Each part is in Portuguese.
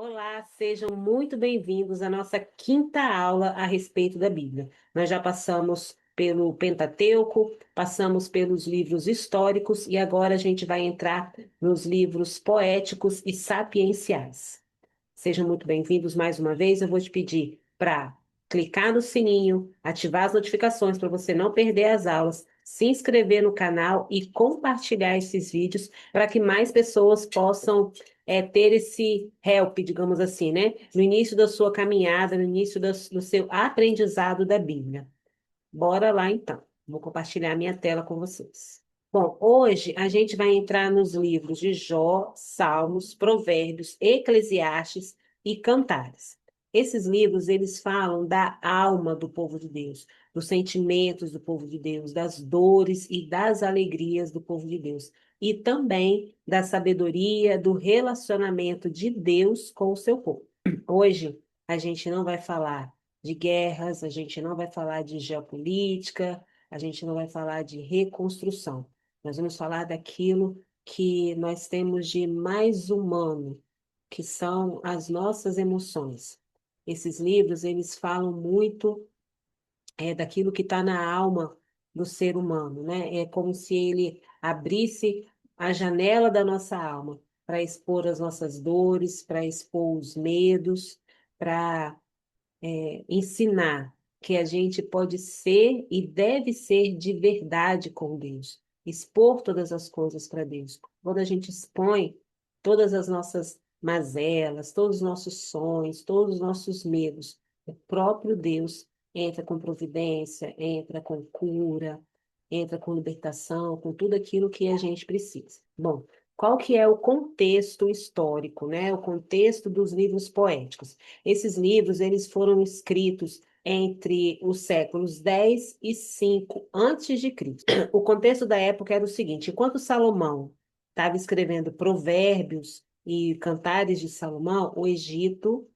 Olá, sejam muito bem-vindos à nossa quinta aula a respeito da Bíblia. Nós já passamos pelo Pentateuco, passamos pelos livros históricos e agora a gente vai entrar nos livros poéticos e sapienciais. Sejam muito bem-vindos mais uma vez. Eu vou te pedir para clicar no sininho, ativar as notificações para você não perder as aulas, se inscrever no canal e compartilhar esses vídeos para que mais pessoas possam ter esse help, digamos assim, né? No início da sua caminhada, no início do seu aprendizado da Bíblia. Bora lá então. Vou compartilhar minha tela com vocês. Bom, hoje a gente vai entrar nos livros de Jó, Salmos, Provérbios, Eclesiastes e Cantares. Esses livros, eles falam da alma do povo de Deus, dos sentimentos do povo de Deus, das dores e das alegrias do povo de Deus, e também da sabedoria, do relacionamento de Deus com o seu povo. Hoje a gente não vai falar de guerras, a gente não vai falar de geopolítica, a gente não vai falar de reconstrução. Nós vamos falar daquilo que nós temos de mais humano, que são as nossas emoções. Esses livros, eles falam muito daquilo que está na alma do ser humano, né? É como se ele abrisse a janela da nossa alma para expor as nossas dores, para expor os medos, para ensinar que a gente pode ser e deve ser de verdade com Deus, expor todas as coisas para Deus. Quando a gente expõe todas as nossas mazelas, todos os nossos sonhos, todos os nossos medos, o próprio Deus entra com providência, entra com cura, entra com libertação, com tudo aquilo que a gente precisa. Bom, qual que é o contexto histórico, né? O contexto dos livros poéticos. Esses livros, eles foram escritos entre os séculos 10 e 5 antes de Cristo. O contexto da época era o seguinte: enquanto Salomão estava escrevendo Provérbios e Cantares de Salomão, o Egito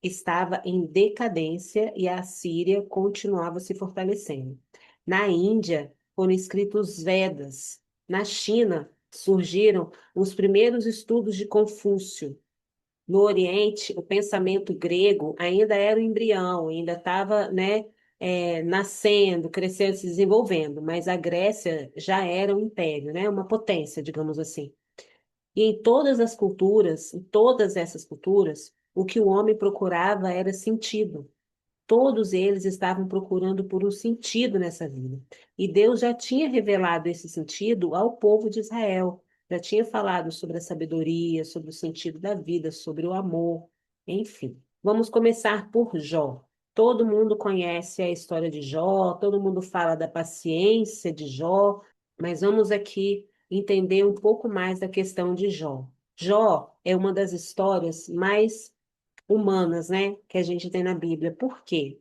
estava em decadência e a Assíria continuava se fortalecendo. Na Índia foram escritos os Vedas. Na China surgiram os primeiros estudos de Confúcio. No Oriente, o pensamento grego ainda era um embrião, ainda estava, né, nascendo, crescendo, se desenvolvendo, mas a Grécia já era um império, né, uma potência, digamos assim. E em todas as culturas, em todas essas culturas, o que o homem procurava era sentido. Todos eles estavam procurando por um sentido nessa vida. E Deus já tinha revelado esse sentido ao povo de Israel. Já tinha falado sobre a sabedoria, sobre o sentido da vida, sobre o amor, enfim. Vamos começar por Jó. Todo mundo conhece a história de Jó, todo mundo fala da paciência de Jó, mas vamos aqui entender um pouco mais da questão de Jó. Jó é uma das histórias mais humanas, né, que a gente tem na Bíblia. Por quê?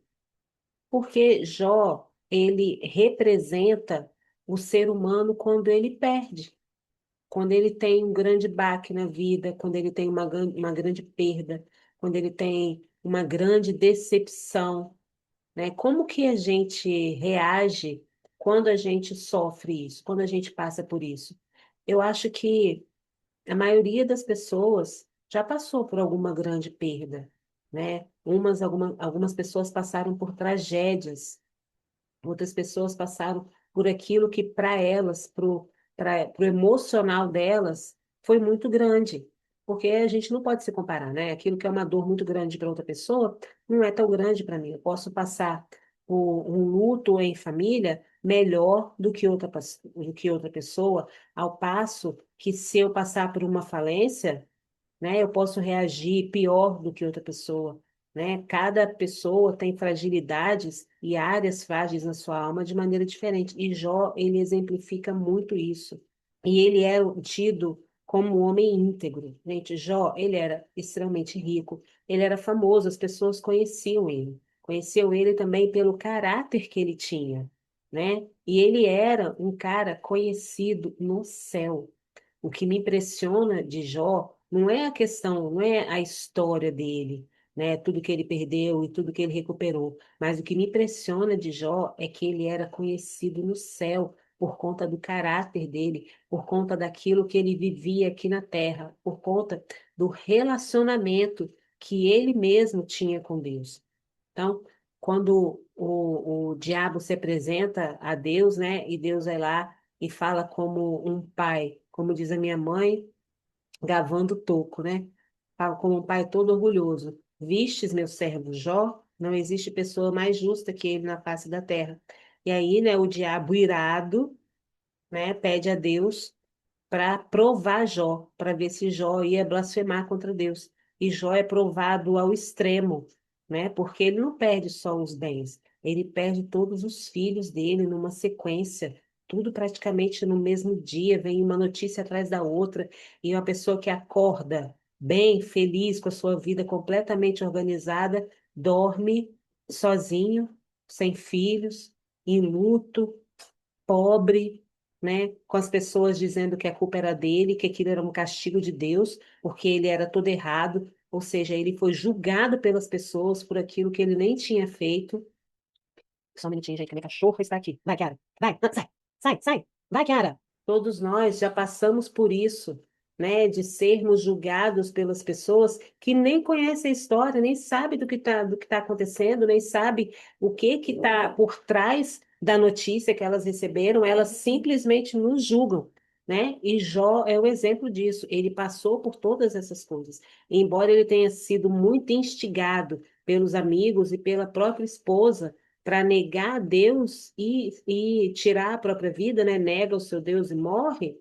Porque Jó, ele representa o ser humano quando ele perde, quando ele tem um grande baque na vida, quando ele tem uma grande perda, quando ele tem uma grande decepção, né? Como que a gente reage quando a gente sofre isso, quando a gente passa por isso? Eu acho que a maioria das pessoas já passou por alguma grande perda, né? Algumas pessoas passaram por tragédias, outras pessoas passaram por aquilo que para elas, pro emocional delas, foi muito grande. Porque a gente não pode se comparar, né? Aquilo que é uma dor muito grande para outra pessoa, não é tão grande para mim. Eu posso passar por um luto em família melhor do que outra pessoa, ao passo que se eu passar por uma falência, né? Eu posso reagir pior do que outra pessoa, né? Cada pessoa tem fragilidades e áreas frágeis na sua alma de maneira diferente. E Jó, ele exemplifica muito isso. E ele é tido como um homem íntegro. Gente, Jó, ele era extremamente rico, ele era famoso, as pessoas conheciam ele. Conheciam ele também pelo caráter que ele tinha, né? E ele era um cara conhecido no céu. O que me impressiona de Jó não é a questão, não é a história dele, né? Tudo que ele perdeu e tudo que ele recuperou. Mas o que me impressiona de Jó é que ele era conhecido no céu por conta do caráter dele, por conta daquilo que ele vivia aqui na terra, por conta do relacionamento que ele mesmo tinha com Deus. Então, quando o diabo se apresenta a Deus, né, e Deus vai lá e fala como um pai, como diz a minha mãe, gavando toco, né? Fala como um pai todo orgulhoso. Vistes meu servo Jó? Não existe pessoa mais justa que ele na face da terra. E aí, né, o diabo irado, né, pede a Deus para provar Jó, para ver se Jó ia blasfemar contra Deus. E Jó é provado ao extremo, né? Porque ele não perde só os bens, ele perde todos os filhos dele numa sequência, tudo praticamente no mesmo dia, vem uma notícia atrás da outra, e uma pessoa que acorda bem, feliz, com a sua vida completamente organizada, dorme sozinho, sem filhos, em luto, pobre, né? Com as pessoas dizendo que a culpa era dele, que aquilo era um castigo de Deus, porque ele era todo errado, ou seja, ele foi julgado pelas pessoas por aquilo que ele nem tinha feito. Só um minutinho, gente, que minha cachorra está aqui. Vai, Kiara. Vai, sai, sai, sai. Vai, Kiara. Todos nós já passamos por isso, né? De sermos julgados pelas pessoas que nem conhecem a história, nem sabem do que tá acontecendo, nem sabem o que está por trás da notícia que elas receberam. Elas simplesmente nos julgam. Né? E Jó é o exemplo disso. Ele passou por todas essas coisas. Embora ele tenha sido muito instigado pelos amigos e pela própria esposa, para negar a Deus e tirar a própria vida, né? Nega o seu Deus e morre,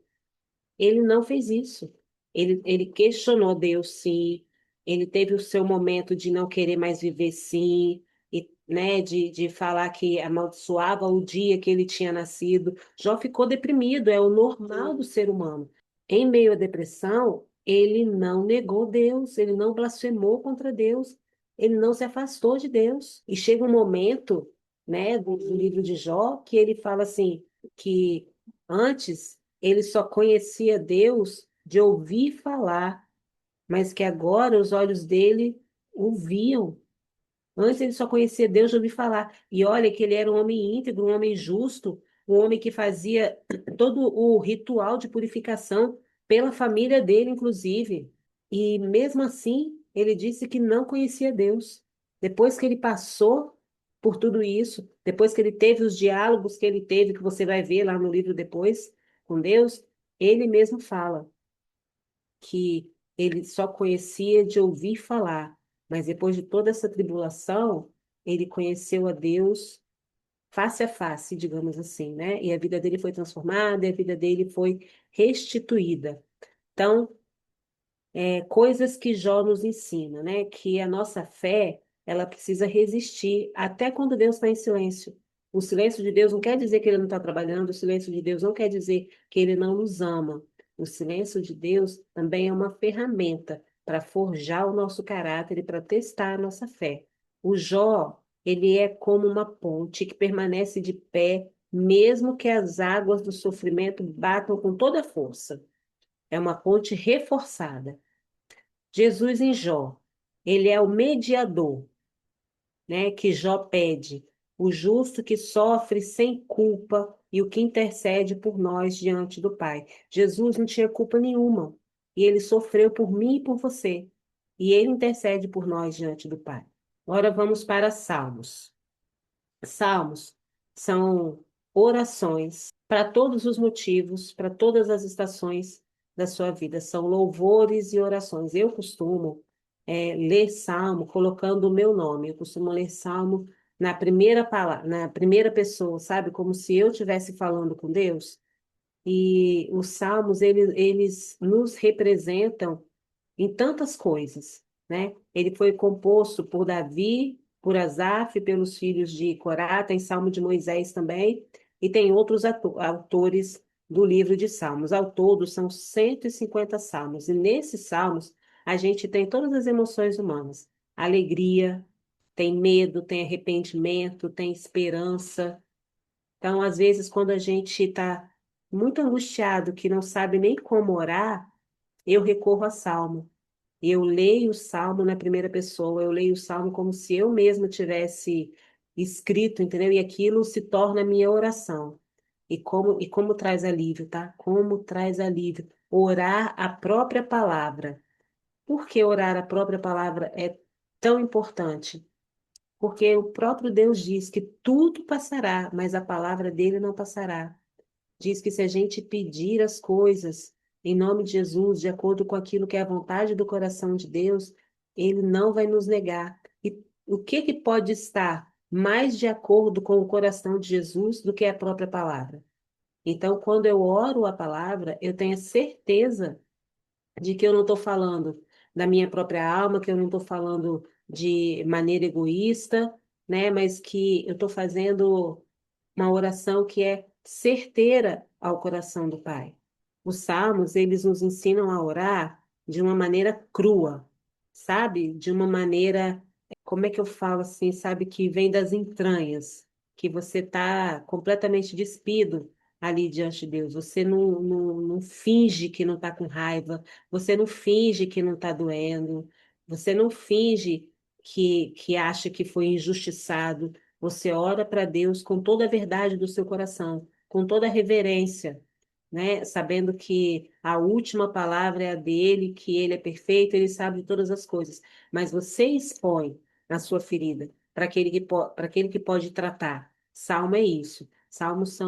ele não fez isso. Ele questionou Deus, sim. Ele teve o seu momento de não querer mais viver, sim. E, né, de falar que amaldiçoava o dia que ele tinha nascido. Jó ficou deprimido, é o normal do ser humano. Em meio à depressão, ele não negou Deus, ele não blasfemou contra Deus, ele não se afastou de Deus. E chega um momento, né, do livro de Jó, que ele fala assim, que antes ele só conhecia Deus de ouvir falar, mas que agora os olhos dele o viam. Antes ele só conhecia Deus de ouvir falar. E olha que ele era um homem íntegro, um homem justo, um homem que fazia todo o ritual de purificação pela família dele, inclusive. E mesmo assim, ele disse que não conhecia Deus. Depois que ele passou por tudo isso, depois que ele teve os diálogos que ele teve, que você vai ver lá no livro depois, com Deus, ele mesmo fala que ele só conhecia de ouvir falar, mas depois de toda essa tribulação, ele conheceu a Deus face a face, digamos assim, né? E a vida dele foi transformada, e a vida dele foi restituída. Então, coisas que Jó nos ensina, né? Que a nossa fé, ela precisa resistir até quando Deus está em silêncio. O silêncio de Deus não quer dizer que ele não está trabalhando, o silêncio de Deus não quer dizer que ele não nos ama. O silêncio de Deus também é uma ferramenta para forjar o nosso caráter e para testar a nossa fé. O Jó, ele é como uma ponte que permanece de pé, mesmo que as águas do sofrimento batam com toda a força. É uma ponte reforçada. Jesus em Jó, ele é o mediador, né, que Jó pede, o justo que sofre sem culpa e o que intercede por nós diante do Pai. Jesus não tinha culpa nenhuma e ele sofreu por mim e por você, e ele intercede por nós diante do Pai. Agora vamos para Salmos. Salmos são orações para todos os motivos, para todas as estações da sua vida. São louvores e orações. Eu costumo ler Salmo colocando o meu nome. Eu costumo ler Salmo na primeira palavra, na primeira pessoa, sabe? Como se eu estivesse falando com Deus. E os Salmos, eles nos representam em tantas coisas, né? Ele foi composto por Davi, por Asaf, pelos filhos de Corá, tem Salmo de Moisés também, e tem outros autores do livro de Salmos. Ao todo, são 150 salmos, e nesses salmos a gente tem todas as emoções humanas: alegria, tem medo, tem arrependimento, tem esperança. Então, às vezes, quando a gente está muito angustiado, que não sabe nem como orar, eu recorro a Salmo. Eu leio o Salmo na primeira pessoa, eu leio o Salmo como se eu mesma tivesse escrito, entendeu? E aquilo se torna a minha oração. E como traz alívio, tá? Como traz alívio. Orar a própria palavra. Por que orar a própria palavra é tão importante? Porque o próprio Deus diz que tudo passará, mas a palavra dele não passará. Diz que se a gente pedir as coisas em nome de Jesus, de acordo com aquilo que é a vontade do coração de Deus, ele não vai nos negar. E o que que pode estar mais de acordo com o coração de Jesus do que a própria palavra? Então, quando eu oro a palavra, eu tenho certeza de que eu não estou falando da minha própria alma, que eu não estou falando de maneira egoísta, né? Mas que eu estou fazendo uma oração que é certeira ao coração do Pai. Os salmos, eles nos ensinam a orar de uma maneira crua, sabe? De uma maneira, como é que eu falo assim, sabe? Que vem das entranhas, que você está completamente despido ali diante de Deus. Você não finge que não está com raiva, você não finge que não está doendo, você não finge que acha que foi injustiçado. Você ora para Deus com toda a verdade do seu coração, com toda a reverência, né? Sabendo que a última palavra é a dele, que ele é perfeito, ele sabe de todas as coisas. Mas você expõe a sua ferida para aquele que pode tratar. Salmo é isso. Salmos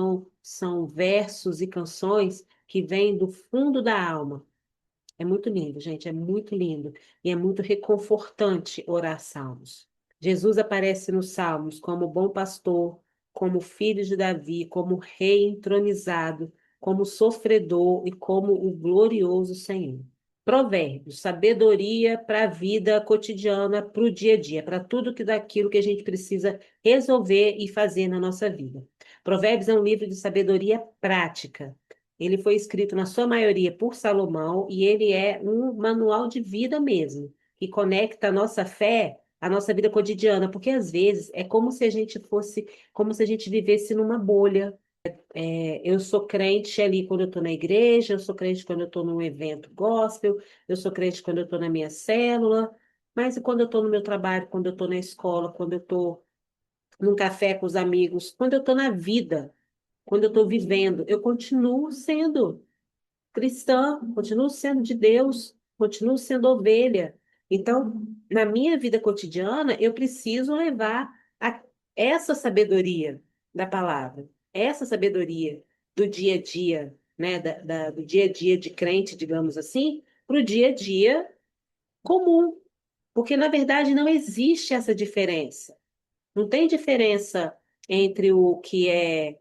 são versos e canções que vêm do fundo da alma. É muito lindo, gente, é muito lindo. E é muito reconfortante orar salmos. Jesus aparece nos salmos como bom pastor, como filho de Davi, como rei entronizado, como sofredor e como o glorioso Senhor. Provérbios, sabedoria para a vida cotidiana, para o dia a dia, para tudo que daquilo que a gente precisa resolver e fazer na nossa vida. Provérbios é um livro de sabedoria prática. Ele foi escrito, na sua maioria, por Salomão, e ele é um manual de vida mesmo, que conecta a nossa fé à nossa vida cotidiana, porque às vezes é como se a gente fosse, como se a gente vivesse numa bolha. Eu sou crente ali quando eu estou na igreja, eu sou crente quando eu estou num evento gospel, eu sou crente quando eu estou na minha célula, mas e quando eu estou no meu trabalho, quando eu estou na escola, quando eu estou num café com os amigos, quando eu estou na vida, quando eu estou vivendo, eu continuo sendo cristã, continuo sendo de Deus, continuo sendo ovelha. Então, na minha vida cotidiana, eu preciso levar a- essa sabedoria da palavra, essa sabedoria do dia a dia, né, do dia a dia de crente, digamos assim, para o dia a dia comum. Porque, na verdade, não existe essa diferença. Não tem diferença entre o que é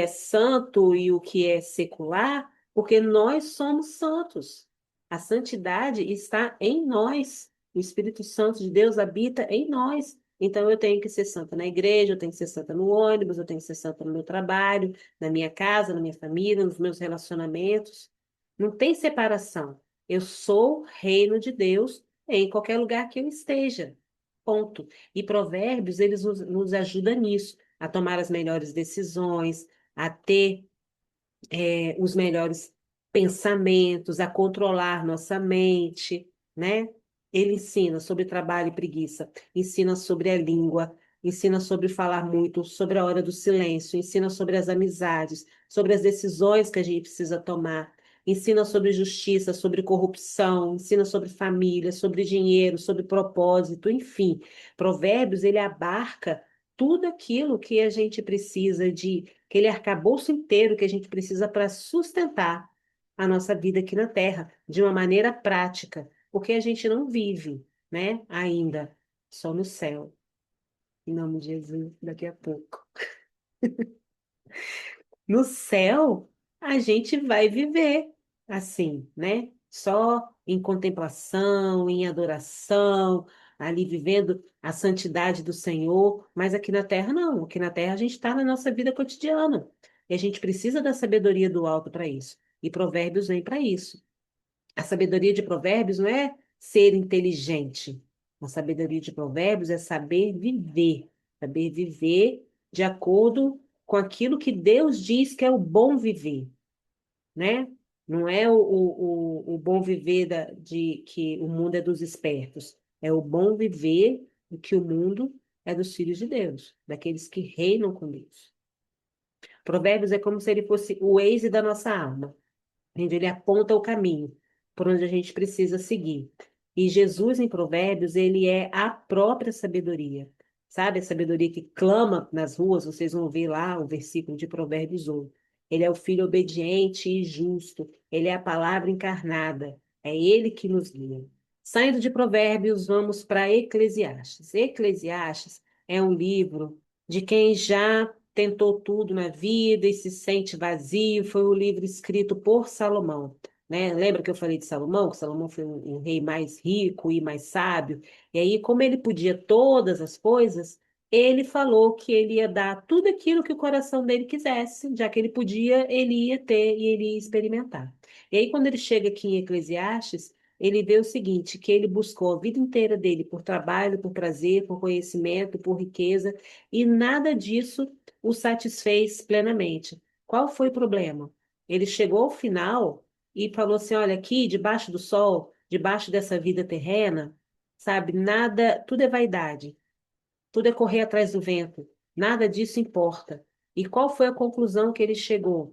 santo e o que é secular, porque nós somos santos. A santidade está em nós. O Espírito Santo de Deus habita em nós. Então eu tenho que ser santa na igreja, eu tenho que ser santa no ônibus, eu tenho que ser santa no meu trabalho, na minha casa, na minha família, nos meus relacionamentos. Não tem separação. Eu sou reino de Deus em qualquer lugar que eu esteja. Ponto. E Provérbios, eles nos ajudam nisso, a tomar as melhores decisões, a ter os melhores pensamentos, a controlar nossa mente, né? Ele ensina sobre trabalho e preguiça, ensina sobre a língua, ensina sobre falar muito, sobre a hora do silêncio, ensina sobre as amizades, sobre as decisões que a gente precisa tomar, ensina sobre justiça, sobre corrupção, ensina sobre família, sobre dinheiro, sobre propósito, enfim. Provérbios, ele abarca tudo aquilo que a gente precisa de aquele arcabouço inteiro que a gente precisa para sustentar a nossa vida aqui na Terra, de uma maneira prática, porque a gente não vive, né, ainda, só no céu. Em nome de Jesus, daqui a pouco. No céu, a gente vai viver assim, né? Só em contemplação, em adoração, ali vivendo a santidade do Senhor, mas aqui na terra não. Aqui na terra a gente está na nossa vida cotidiana. E a gente precisa da sabedoria do alto para isso. E Provérbios vem para isso. A sabedoria de Provérbios não é ser inteligente. A sabedoria de Provérbios é saber viver de acordo com aquilo que Deus diz que é o bom viver, né? Não é o bom viver de que o mundo é dos espertos, é o bom viver de que o mundo é dos filhos de Deus, daqueles que reinam com Deus. Provérbios é como se ele fosse o Waze da nossa alma, onde ele aponta o caminho por onde a gente precisa seguir. E Jesus, em Provérbios, ele é a própria sabedoria. Sabe, a sabedoria que clama nas ruas, vocês vão ver lá o versículo de Provérbios 1. Ele é o filho obediente e justo, ele é a palavra encarnada, é ele que nos guia. Saindo de Provérbios, vamos para Eclesiastes. Eclesiastes é um livro de quem já tentou tudo na vida e se sente vazio. Foi um livro escrito por Salomão, né? Lembra que eu falei de Salomão? Que Salomão foi um rei mais rico e mais sábio. E aí, como ele podia todas as coisas, ele falou que ele ia dar tudo aquilo que o coração dele quisesse, já que ele podia, ele ia ter e ele ia experimentar. E aí, quando ele chega aqui em Eclesiastes, ele vê o seguinte, que ele buscou a vida inteira dele por trabalho, por prazer, por conhecimento, por riqueza, e nada disso o satisfez plenamente. Qual foi o problema? Ele chegou ao final e falou assim: olha, aqui debaixo do sol, debaixo dessa vida terrena, sabe, nada, tudo é vaidade, tudo é correr atrás do vento, nada disso importa. E qual foi a conclusão que ele chegou?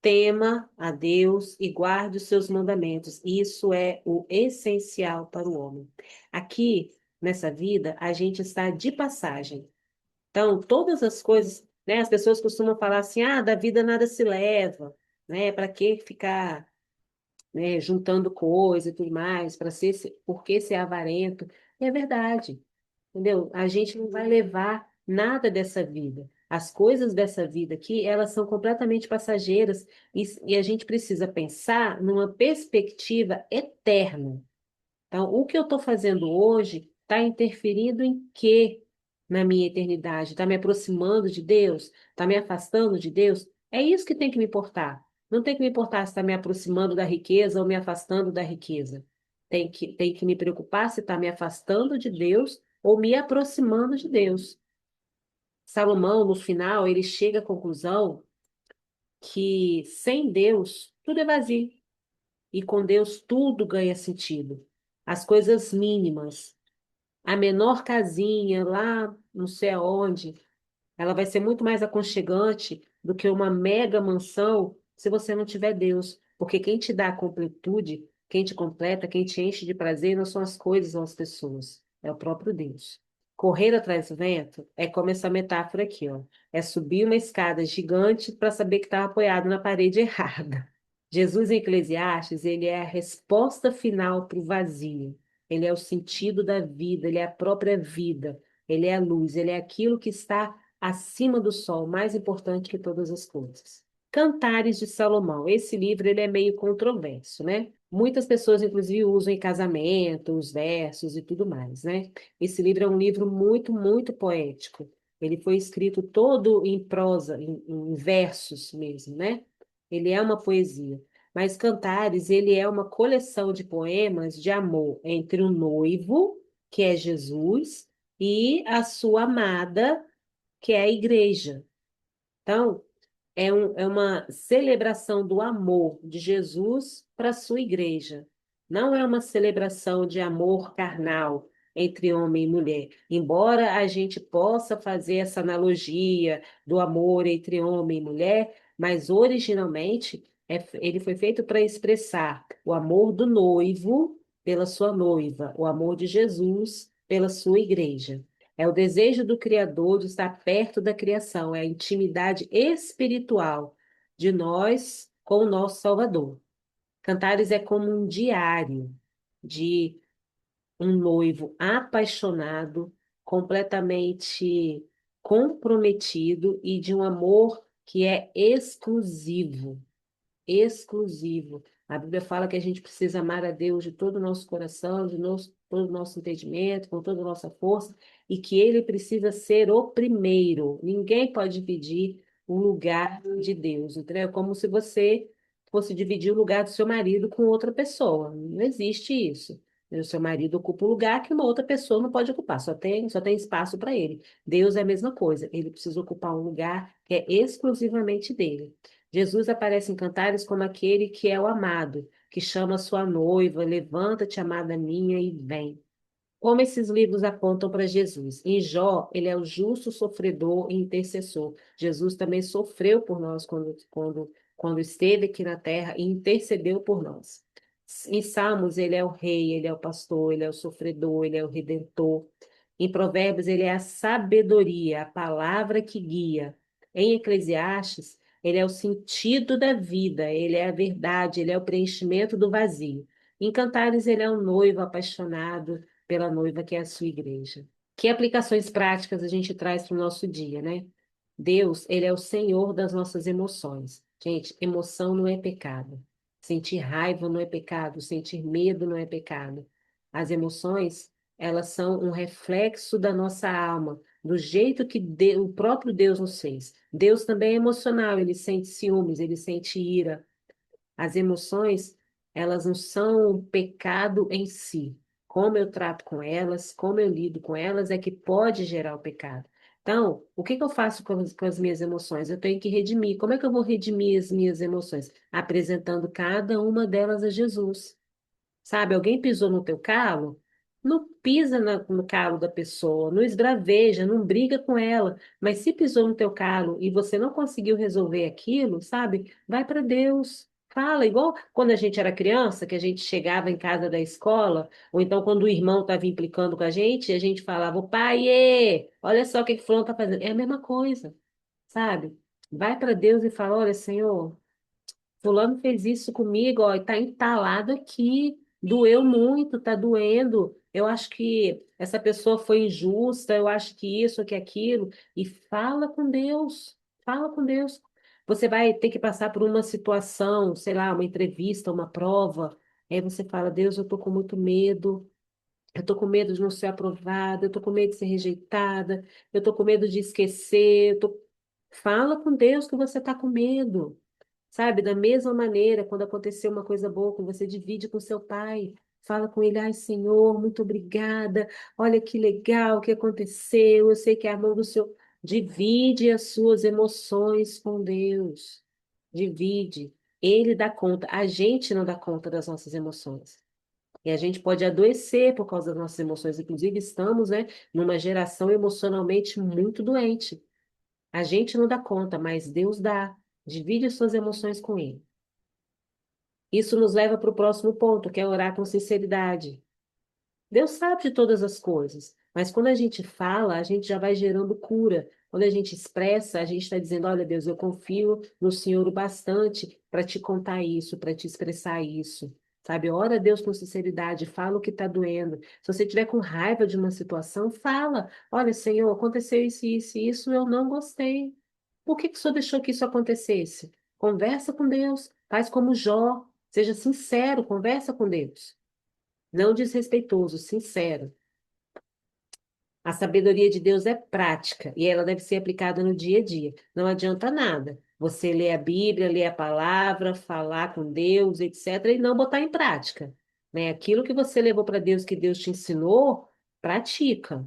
Tema a Deus e guarde os seus mandamentos. Isso é o essencial para o homem. Aqui, nessa vida, a gente está de passagem. Então, todas as coisas, né? As pessoas costumam falar assim: ah, da vida nada se leva, né? Para que ficar, né, juntando coisa e tudo mais, por que ser avarento? E é verdade, entendeu? A gente não vai levar nada dessa vida. As coisas dessa vida aqui, elas são completamente passageiras e a gente precisa pensar numa perspectiva eterna. Então, o que eu estou fazendo hoje está interferindo em quê na minha eternidade? Está me aproximando de Deus? Está me afastando de Deus? É isso que tem que me importar. Não tem que me importar se está me aproximando da riqueza ou me afastando da riqueza. Tem que me preocupar se está me afastando de Deus ou me aproximando de Deus. Salomão, no final, ele chega à conclusão que sem Deus tudo é vazio. E com Deus tudo ganha sentido. As coisas mínimas. A menor casinha lá não sei aonde, ela vai ser muito mais aconchegante do que uma mega mansão se você não tiver Deus. Porque quem te dá a completude, quem te completa, quem te enche de prazer não são as coisas ou as pessoas, é o próprio Deus. Correr atrás do vento é como essa metáfora aqui, ó. É subir uma escada gigante para saber que está apoiado na parede errada. Jesus em Eclesiastes, ele é a resposta final para o vazio. Ele é o sentido da vida, ele é a própria vida, ele é a luz, ele é aquilo que está acima do sol, mais importante que todas as coisas. Cantares de Salomão. Esse livro ele é meio controverso, né? Muitas pessoas, inclusive, usam em casamento, os versos e tudo mais, né? Esse livro é um livro muito, muito poético. Ele foi escrito todo em prosa, em versos mesmo, né? Ele é uma poesia. Mas Cantares, ele é uma coleção de poemas de amor entre o noivo, que é Jesus, e a sua amada, que é a igreja. Então, é uma celebração do amor de Jesus para a sua igreja. Não é uma celebração de amor carnal entre homem e mulher. Embora a gente possa fazer essa analogia do amor entre homem e mulher, mas originalmente ele foi feito para expressar o amor do noivo pela sua noiva, o amor de Jesus pela sua igreja. É o desejo do Criador de estar perto da criação, é a intimidade espiritual de nós com o nosso Salvador. Cantares é como um diário de um noivo apaixonado, completamente comprometido e de um amor que é exclusivo, exclusivo. A Bíblia fala que a gente precisa amar a Deus de todo o nosso coração, todo o nosso entendimento, com toda a nossa força, e que Ele precisa ser o primeiro. Ninguém pode dividir o lugar de Deus, entendeu? É como se você fosse dividir o lugar do seu marido com outra pessoa. Não existe isso. O seu marido ocupa o lugar que uma outra pessoa não pode ocupar, só tem espaço para ele. Deus é a mesma coisa, ele precisa ocupar um lugar que é exclusivamente dele. Jesus aparece em Cantares como aquele que é o amado, que chama sua noiva, levanta-te, amada minha, e vem. Como esses livros apontam para Jesus? Em Jó, ele é o justo sofredor e intercessor. Jesus também sofreu por nós quando esteve aqui na terra e intercedeu por nós. Em Salmos, ele é o rei, ele é o pastor, ele é o sofredor, ele é o redentor. Em Provérbios, ele é a sabedoria, a palavra que guia. Em Eclesiastes, ele é o sentido da vida, ele é a verdade, ele é o preenchimento do vazio. Em Cantares, ele é o noivo apaixonado pela noiva que é a sua igreja. Que aplicações práticas a gente traz para o nosso dia, né? Deus, ele é o Senhor das nossas emoções. Gente, emoção não é pecado. Sentir raiva não é pecado, sentir medo não é pecado. As emoções, elas são um reflexo da nossa alma, do jeito que o próprio Deus nos fez. Deus também é emocional, ele sente ciúmes, ele sente ira. As emoções, elas não são um pecado em si. Como eu trato com elas, como eu lido com elas, é que pode gerar o pecado. Então, o que que eu faço com as minhas emoções? Eu tenho que redimir. Como é que eu vou redimir as minhas emoções? Apresentando cada uma delas a Jesus. Sabe, alguém pisou no teu calo? Não pisa no calo da pessoa, não esbraveja, não briga com ela. Mas se pisou no teu calo e você não conseguiu resolver aquilo, sabe? Vai para Deus. Fala, igual quando a gente era criança, que a gente chegava em casa da escola, ou então quando o irmão estava implicando com a gente falava, o pai, olha só o que que fulano está fazendo. É a mesma coisa, sabe? Vai para Deus e fala, olha, Senhor. Fulano fez isso comigo, ó, e tá entalado aqui. Doeu muito, tá doendo. Eu acho que essa pessoa foi injusta, eu acho que isso, que aquilo. E fala com Deus. Fala com Deus. Você vai ter que passar por uma situação, sei lá, uma entrevista, uma prova. Aí você fala, Deus, eu tô com muito medo. Eu tô com medo de não ser aprovada, eu tô com medo de ser rejeitada, eu tô com medo de esquecer. Fala com Deus que você tá com medo. Sabe, da mesma maneira, quando acontecer uma coisa boa, quando você divide com seu pai, fala com ele, ai Senhor, muito obrigada, olha que legal que aconteceu, eu sei que é a mão do Senhor. Divide as suas emoções com Deus. Divide. Ele dá conta. A gente não dá conta das nossas emoções. E a gente pode adoecer por causa das nossas emoções. Inclusive, estamos, né, numa geração emocionalmente muito doente. A gente não dá conta, mas Deus dá. Divide as suas emoções com Ele. Isso nos leva para o próximo ponto, que é orar com sinceridade. Deus sabe de todas as coisas, mas quando a gente fala, a gente já vai gerando cura. Quando a gente expressa, a gente está dizendo: olha, Deus, eu confio no Senhor o bastante para te contar isso, para te expressar isso. Sabe, ora a Deus com sinceridade, fala o que está doendo. Se você tiver com raiva de uma situação, fala: olha, Senhor, aconteceu isso e isso, eu não gostei. Por que que o Senhor deixou que isso acontecesse? Conversa com Deus, faz como Jó, seja sincero, conversa com Deus. Não desrespeitoso, sincero. A sabedoria de Deus é prática e ela deve ser aplicada no dia a dia. Não adianta nada você ler a Bíblia, ler a palavra, falar com Deus, etc., e não botar em prática. Né? Aquilo que você levou para Deus, que Deus te ensinou, pratica.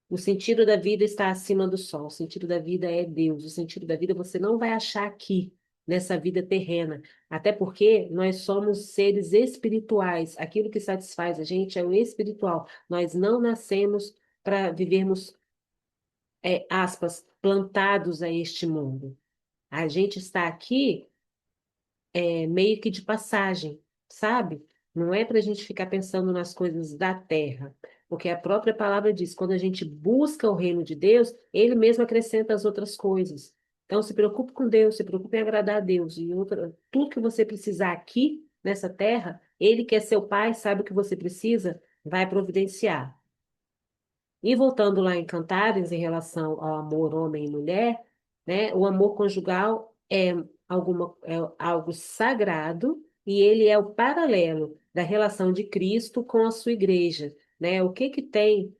O sentido da vida está acima do sol. O sentido da vida é Deus. O sentido da vida você não vai achar aqui, nessa vida terrena. Até porque nós somos seres espirituais. Aquilo que satisfaz a gente é o espiritual. Nós não nascemos para vivermos, aspas, plantados a este mundo. A gente está aqui meio que de passagem, sabe? Não é para a gente ficar pensando nas coisas da terra, porque a própria palavra diz, quando a gente busca o reino de Deus, Ele mesmo acrescenta as outras coisas. Então, se preocupe com Deus, se preocupe em agradar a Deus, e tudo que você precisar aqui, nessa terra, Ele que é seu Pai, sabe o que você precisa, vai providenciar. E voltando lá em Cantares, em relação ao amor homem e mulher, né, o amor conjugal é algo sagrado e ele é o paralelo da relação de Cristo com a sua igreja, né? O que que tem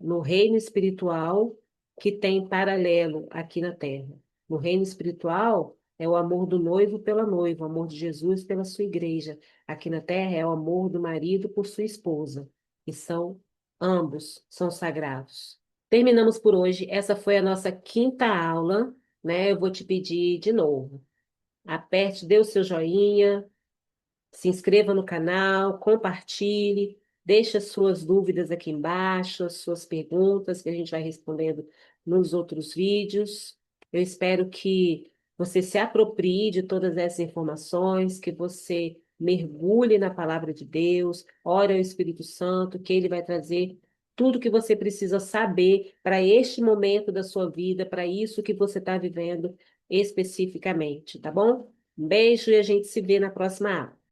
no reino espiritual que tem paralelo aqui na terra? No reino espiritual é o amor do noivo pela noiva, o amor de Jesus pela sua igreja. Aqui na terra é o amor do marido por sua esposa, que são ambos são sagrados. Terminamos por hoje. Essa foi a nossa quinta aula, né? Eu vou te pedir de novo. Aperte, dê o seu joinha, se inscreva no canal, compartilhe, deixe as suas dúvidas aqui embaixo, as suas perguntas que a gente vai respondendo nos outros vídeos. Eu espero que você se aproprie de todas essas informações, que você mergulhe na palavra de Deus, ore ao Espírito Santo, que ele vai trazer tudo que você precisa saber para este momento da sua vida, para isso que você está vivendo especificamente, tá bom? Um beijo e a gente se vê na próxima aula.